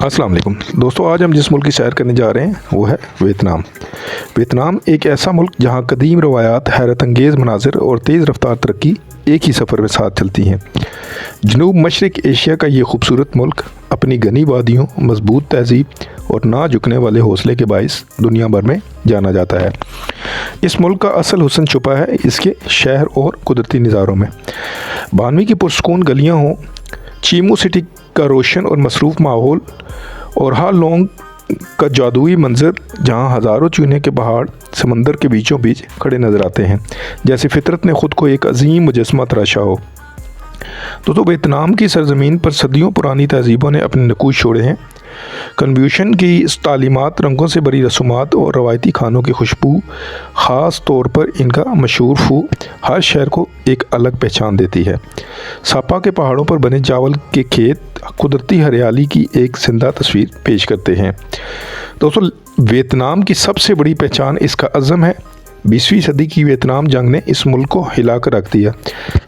अस्सलाम वालेकुम दोस्तों, आज हम जिस मुल्क की सैर करने जा रहे हैं वो है वियतनाम। वियतनाम एक ऐसा मुल्क जहां कदीम रवायात, हैरत अंगेज़ मनाजिर और तेज़ रफ्तार तरक्की एक ही सफ़र में साथ चलती हैं। जनूब मशरक़ एशिया का ये खूबसूरत मुल्क अपनी घनी वादियों, मजबूत तहज़ीब और ना झुकने वाले हौसले के बाइस दुनिया भर में जाना जाता है। इस मुल्क का असल हुस्न छुपा है इसके शहर और कुदरती नज़ारों में। बानवी की पुरसकून गलियाँ हों, चीमू सिटी का रोशन और मसरूफ़ माहौल, और हा लोंग का जादुई मंजर जहां हज़ारों चूने के पहाड़ समंदर के बीचों बीच खड़े नज़र आते हैं, जैसे फितरत ने ख़ुद को एक अजीम मुजस्समा तराशा हो। तो वियतनाम की सरज़मीन पर सदियों पुरानी तहज़ीबों ने अपने नकूश छोड़े हैं। कन्फ्यूशन की तालीमात, रंगों से भरी रसूमात और रवायती खानों की खुशबू, ख़ास तौर पर इनका मशहूर फू, हर शहर को एक अलग पहचान देती है। सापा के पहाड़ों पर बने चावल के खेत कुदरती हरियाली की एक जिंदा तस्वीर पेश करते हैं। दोस्तों, वियतनाम की सबसे बड़ी पहचान इसका अज़म है। 20वीं सदी की वियतनाम जंग ने इस मुल्क को हिला कर रख दिया,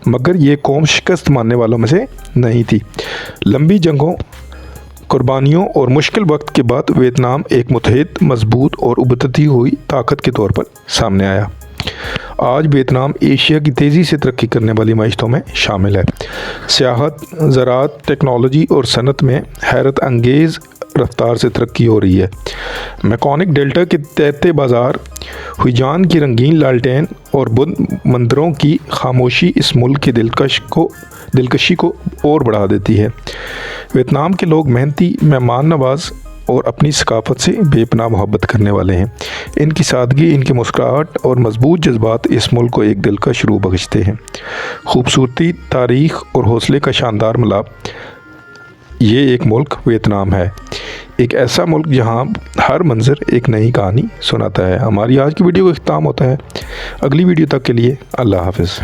मगर ये कौम शिकस्त मानने वालों में से नहीं थी। लंबी जंगों, कुर्बानियों और मुश्किल वक्त के बाद वियतनाम एक मुतहद, मजबूत और उभरती हुई ताकत के तौर पर सामने आया। आज वियतनाम एशिया की तेज़ी से तरक्की करने वाली मईशतों में शामिल है। सियाहत, ज़राअत, टेक्नोलॉजी और सनत में हैरत अंगेज़ रफ्तार से तरक्की हो रही है। मैकोनिक डेल्टा के तैरते बाज़ार, हुइजान की रंगीन लालटेन और बुद्ध मंदिरों की खामोशी इस मुल्क की दिलकशी को और बढ़ा देती है। वियतनाम के लोग मेहनती, मेहमान नवाज और अपनी सकाफत से बेपनाह मोहब्बत करने वाले हैं। इनकी सादगी, इनकी मुस्कुराहट और मजबूत जज्बात इस मुल्क को एक दिलकश रूह बख्शते हैं। खूबसूरती, तारीख़ और हौसले का शानदार मिलाप, ये एक मुल्क वियतनाम है। एक ऐसा मुल्क जहां हर मंज़र एक नई कहानी सुनाता है। हमारी आज की वीडियो का इख्तिताम होता है। अगली वीडियो तक के लिए अल्लाह हाफ़िज़।